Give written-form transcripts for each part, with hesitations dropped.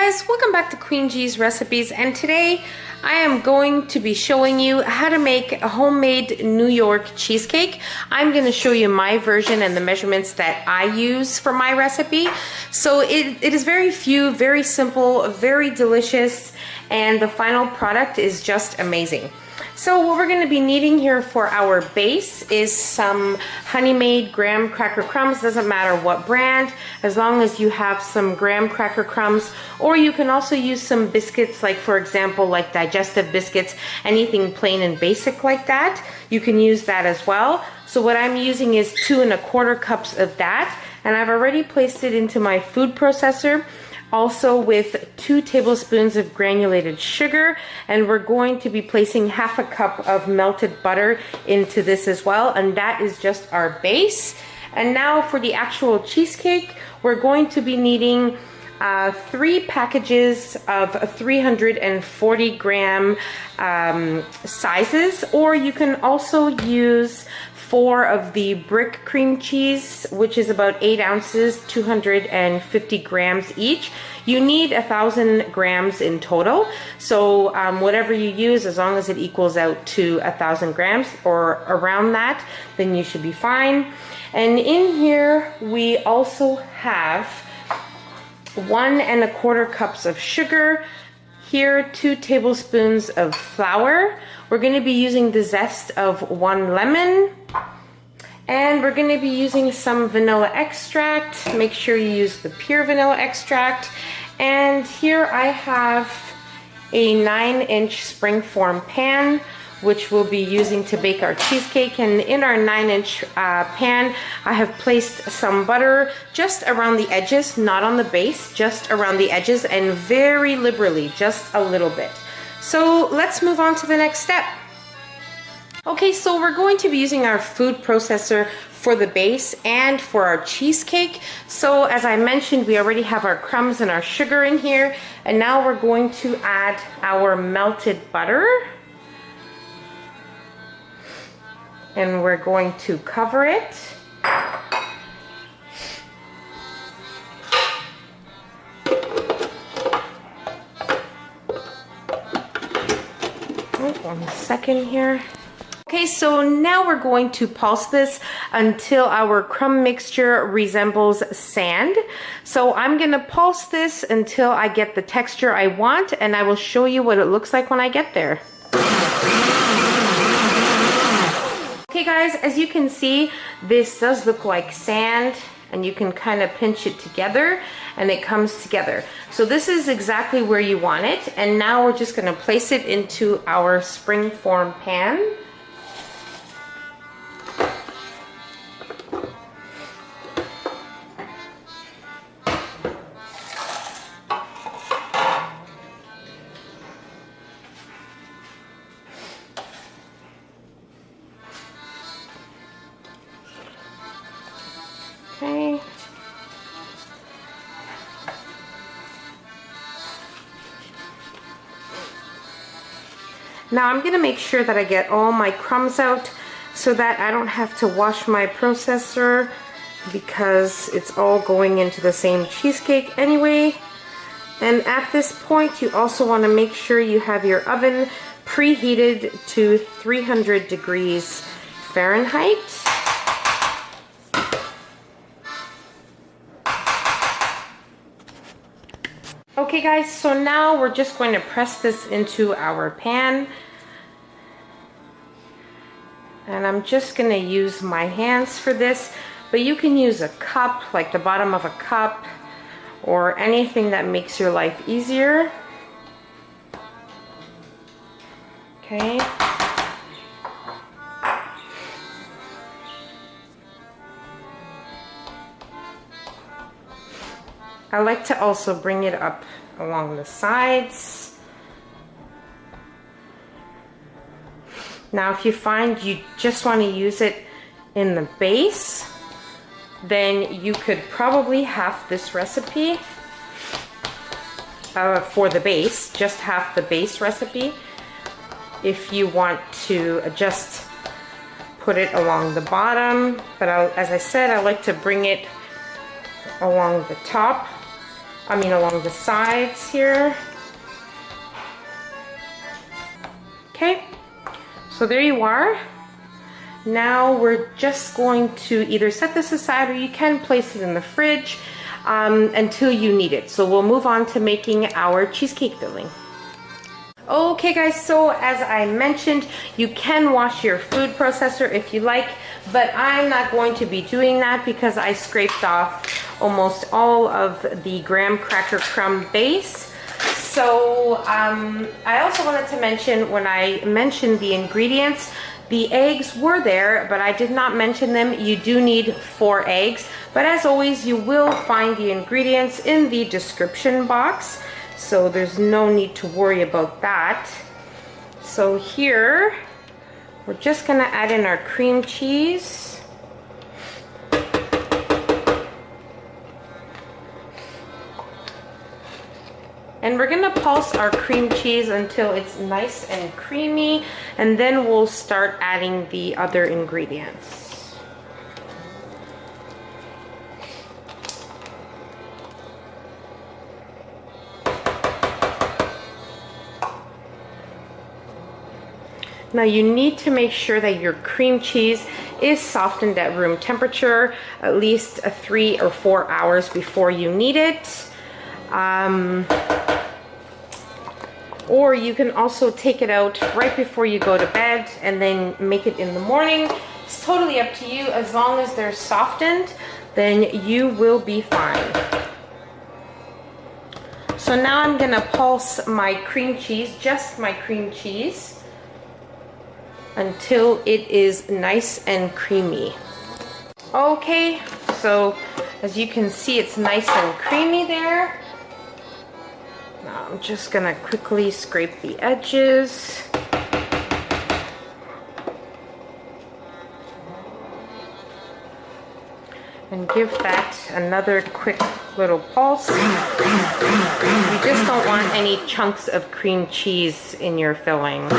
guys, welcome back to Queen G's Recipes, and today I am going to be showing you how to make a homemade New York cheesecake. I'm going to show you my version and the measurements that I use for my recipe. So it is very simple, very delicious, and the final product is just amazing. So what we're going to be needing here for our base is some honey-made graham cracker crumbs. Doesn't matter what brand, as long as you have some graham cracker crumbs, or you can also use some biscuits, like for example like digestive biscuits, anything plain and basic like that. You can use that as well. So what I'm using is 2 1/4 cups of that, and I've already placed it into my food processor, also with 2 tablespoons of granulated sugar, and we're going to be placing 1/2 cup of melted butter into this as well, and that is just our base. And now for the actual cheesecake, we're going to be needing 3 packages of 340 gram sizes, or you can also use 4 of the brick cream cheese, which is about 8 ounces, 250 grams each. You need 1,000 grams in total, so whatever you use, as long as it equals out to 1,000 grams or around that, then you should be fine. And in here we also have 1 1/4 cups of sugar. Here, 2 tablespoons of flour. We're going to be using the zest of 1 lemon. And we're going to be using some vanilla extract. Make sure you use the pure vanilla extract. And here I have a 9-inch springform pan, which we'll be using to bake our cheesecake. And in our 9-inch pan, I have placed some butter just around the edges, not on the base, just around the edges, and very liberally, just a little bit. So let's move on to the next step. Okay, so we're going to be using our food processor for the base and for our cheesecake. So as I mentioned, we already have our crumbs and our sugar in here, and now we're going to add our melted butter. And we're going to cover it. Oh, 1 second here. Okay, so now we're going to pulse this until our crumb mixture resembles sand. So I'm going to pulse this until I get the texture I want, and I will show you what it looks like when I get there. Okay guys, as you can see, this does look like sand, and you can kind of pinch it together and it comes together. So this is exactly where you want it, and now we're just going to place it into our springform pan. Okay. Now I'm going to make sure that I get all my crumbs out so that I don't have to wash my processor, because it's all going into the same cheesecake anyway. And at this point, you also want to make sure you have your oven preheated to 300 degrees Fahrenheit. Okay guys, so now we're just going to press this into our pan, and I'm just going to use my hands for this, but you can use a cup, like the bottom of a cup, or anything that makes your life easier. Okay. I like to also bring it up along the sides. Now if you find you just want to use it in the base, then you could probably half this recipe for the base, just half the base recipe. If you want to just put it along the bottom, but as I said, I like to bring it along the top. along the sides here. Okay, so there you are. Now we're just going to either set this aside or you can place it in the fridge until you need it. So we'll move on to making our cheesecake filling. Okay guys, so as I mentioned, you can wash your food processor if you like, but I'm not going to be doing that because I scraped off almost all of the graham cracker crumb base. So I also wanted to mention, when I mentioned the ingredients, the eggs were there, but I did not mention them. You do need 4 eggs, but as always, you will find the ingredients in the description box. So there's no need to worry about that. So here, we're just gonna add in our cream cheese. And we're gonna pulse our cream cheese until it's nice and creamy, and then we'll start adding the other ingredients. Now you need to make sure that your cream cheese is softened at room temperature, at least 3 or 4 hours before you need it. Or you can also take it out right before you go to bed and then make it in the morning. It's totally up to you. As long as they're softened, then you will be fine. So now I'm gonna pulse my cream cheese, just my cream cheese, until it is nice and creamy. Okay, so as you can see, it's nice and creamy there. Now I'm just gonna quickly scrape the edges. And give that another quick little pulse. You just don't want any chunks of cream cheese in your filling.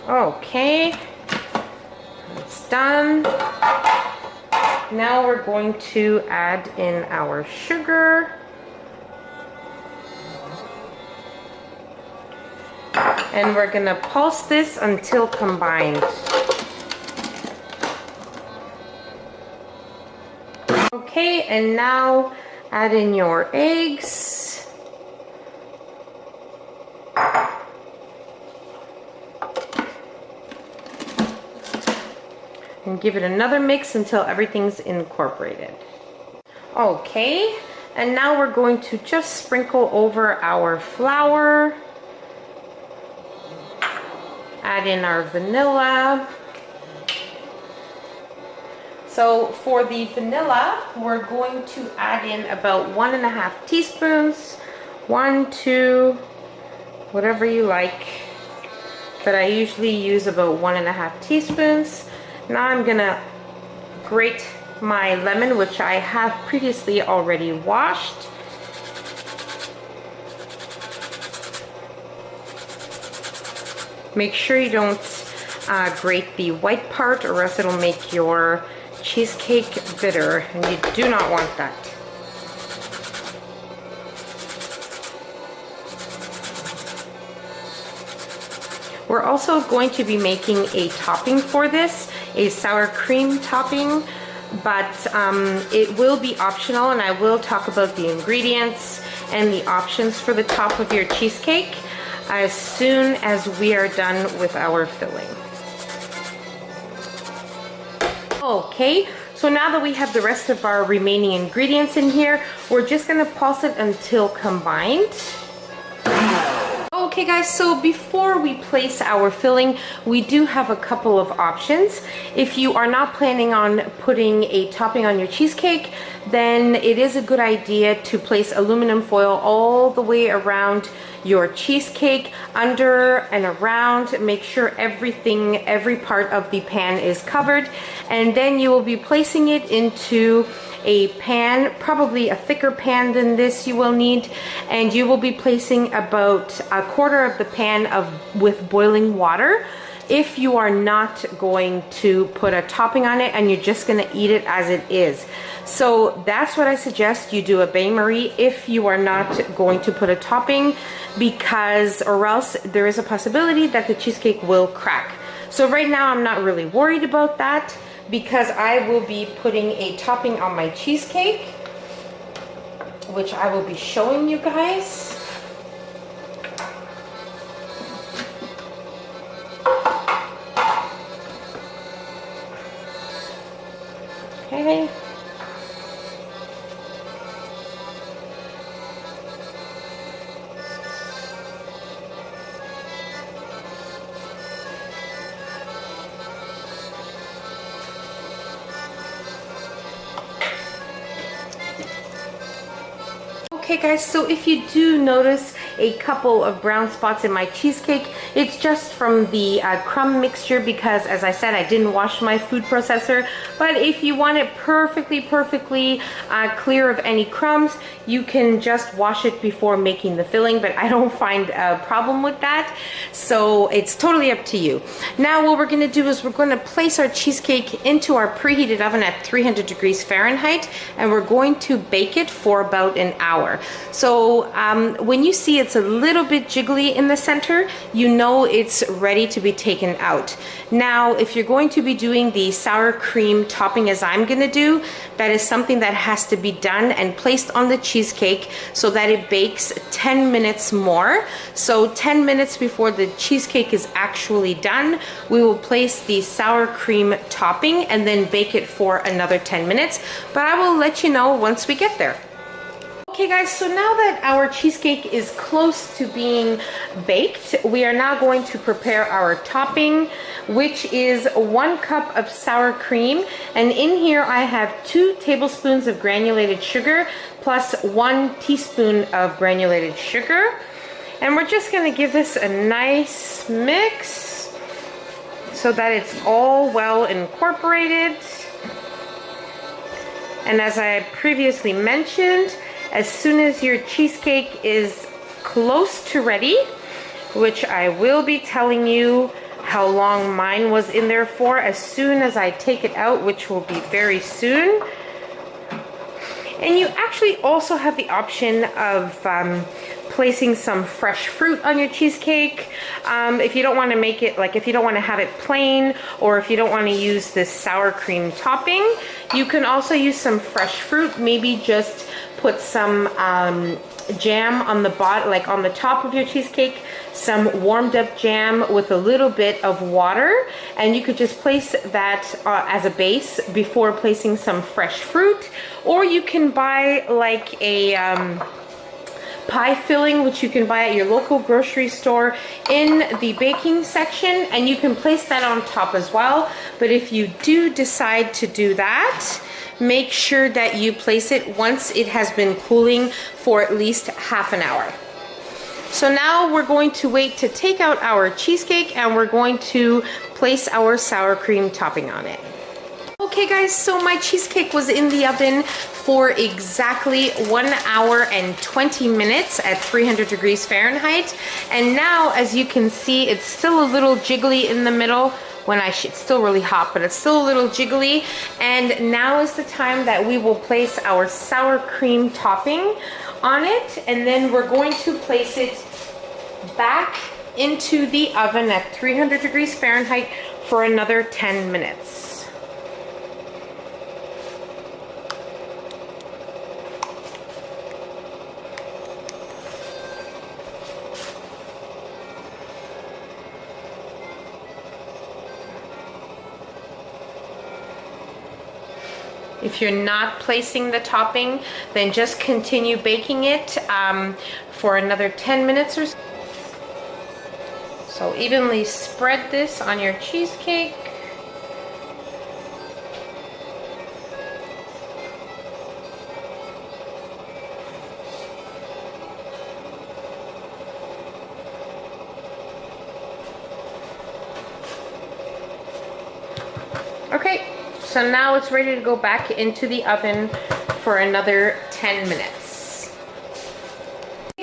Okay, it's done. Now we're going to add in our sugar. And we're gonna pulse this until combined. Okay, and now add in your eggs. And give it another mix until everything's incorporated. Okay, and now we're going to just sprinkle over our flour. Add in our vanilla. So for the vanilla, we're going to add in about 1.5 teaspoons. 1, 2, whatever you like. But I usually use about 1.5 teaspoons. Now I'm gonna grate my lemon, which I have previously already washed. Make sure you don't grate the white part, or else it'll make your cheesecake bitter, and you do not want that. We're also going to be making a topping for this, a sour cream topping, but it will be optional, and I will talk about the ingredients and the options for the top of your cheesecake as soon as we are done with our filling. Okay, so now that we have the rest of our remaining ingredients in here, we're just gonna pulse it until combined. Okay guys, so before we place our filling, we do have a couple of options. If you are not planning on putting a topping on your cheesecake, then it is a good idea to place aluminum foil all the way around your cheesecake, under and around. Make sure every part of the pan is covered, and then you will be placing it into a pan, probably a thicker pan than this you will need, and you will be placing about 1/4 of the pan with boiling water. if you are not going to put a topping on it and you're just going to eat it as it is. So that's what I suggest you do a bain-marie if you are not going to put a topping, because or else there is a possibility that the cheesecake will crack. So right now I'm not really worried about that, because I will be putting a topping on my cheesecake, which I will be showing you guys. Okay. Okay guys, so if you do notice a couple of brown spots in my cheesecake, it's just from the crumb mixture, because as I said, I didn't wash my food processor. But if you want it perfectly clear of any crumbs, you can just wash it before making the filling, but I don't find a problem with that. So it's totally up to you. Now what we're gonna do is we're gonna place our cheesecake into our preheated oven at 300 degrees Fahrenheit, and we're going to bake it for about an hour. So when you see it's a little bit jiggly in the center, you know it's ready to be taken out. Now, if you're going to be doing the sour cream topping as I'm gonna do, that is something that has to be done and placed on the cheesecake so that it bakes 10 minutes more. So 10 minutes before the cheesecake is actually done, we will place the sour cream topping and then bake it for another 10 minutes. But I will let you know once we get there. Okay guys, so now that our cheesecake is close to being baked, we are now going to prepare our topping, which is 1 cup of sour cream. And in here I have 2 tablespoons of granulated sugar plus 1 teaspoon of granulated sugar. And we're just going to give this a nice mix so that it's all well incorporated. And as I previously mentioned, as soon as your cheesecake is close to ready, which I will be telling you how long mine was in there for as soon as I take it out, which will be very soon. And you actually also have the option of placing some fresh fruit on your cheesecake. If you don't want to make it, like if you don't want to have it plain, or if you don't want to use this sour cream topping, you can also use some fresh fruit. Maybe just put some jam on the bottom, like on the top of your cheesecake, some warmed up jam with a little bit of water, and you could just place that as a base before placing some fresh fruit. Or you can buy like a pie filling, which you can buy at your local grocery store in the baking section, and you can place that on top as well. But if you do decide to do that, make sure that you place it once it has been cooling for at least half an hour. So now we're going to wait to take out our cheesecake, and we're going to place our sour cream topping on it. Okay guys, so my cheesecake was in the oven for exactly 1 hour and 20 minutes at 300 degrees Fahrenheit. And now, as you can see, it's still a little jiggly in the middle. It's still really hot, but it's still a little jiggly. And now is the time that we will place our sour cream topping on it. And then we're going to place it back into the oven at 300 degrees Fahrenheit for another 10 minutes. If you're not placing the topping, then just continue baking it for another 10 minutes or so. So evenly spread this on your cheesecake. Okay. So now it's ready to go back into the oven for another 10 minutes.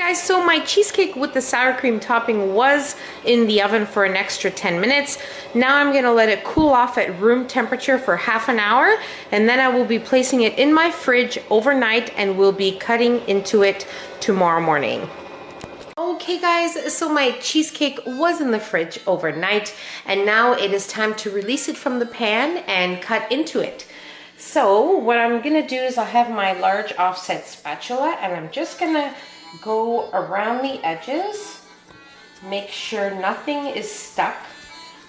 Guys, so my cheesecake with the sour cream topping was in the oven for an extra 10 minutes. Now I'm going to let it cool off at room temperature for half an hour, and then I will be placing it in my fridge overnight and will be cutting into it tomorrow morning. Okay guys, so my cheesecake was in the fridge overnight, and now it is time to release it from the pan and cut into it. So what I'm going to do is I have my large offset spatula, and I'm just going to go around the edges, make sure nothing is stuck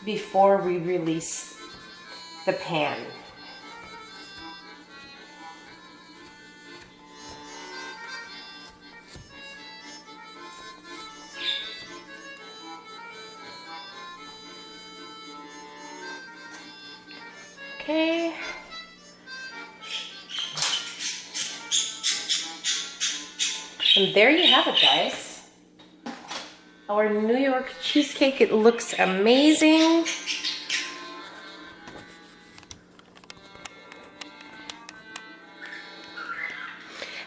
before we release the pan. Okay. And there you have it, guys. Our New York cheesecake. It looks amazing.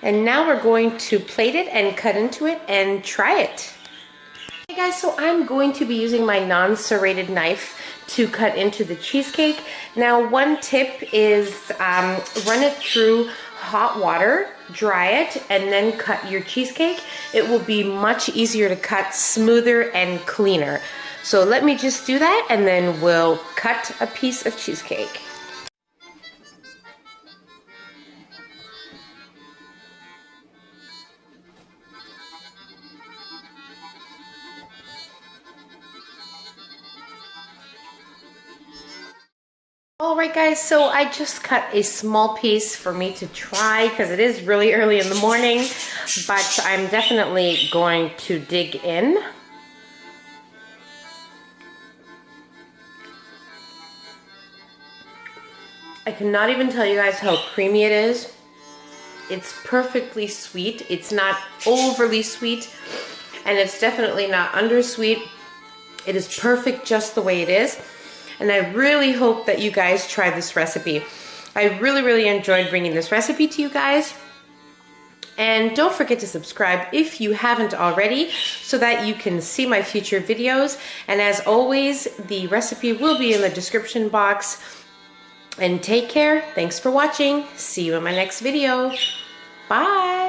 And now we're going to plate it and cut into it and try it. Hey guys, so I'm going to be using my non-serrated knife to cut into the cheesecake. Now, one tip is run it through hot water, dry it, and then cut your cheesecake. It will be much easier to cut, smoother and cleaner. So let me just do that, and then we'll cut a piece of cheesecake. Alright guys, so I just cut a small piece for me to try because it is really early in the morning, but I'm definitely going to dig in. I cannot even tell you guys how creamy it is. It's perfectly sweet. It's not overly sweet, and it's definitely not undersweet. It is perfect just the way it is. And I really hope that you guys try this recipe. I really enjoyed bringing this recipe to you guys. And don't forget to subscribe if you haven't already, so that you can see my future videos. And as always, the recipe will be in the description box. And take care. Thanks for watching. See you in my next video. Bye.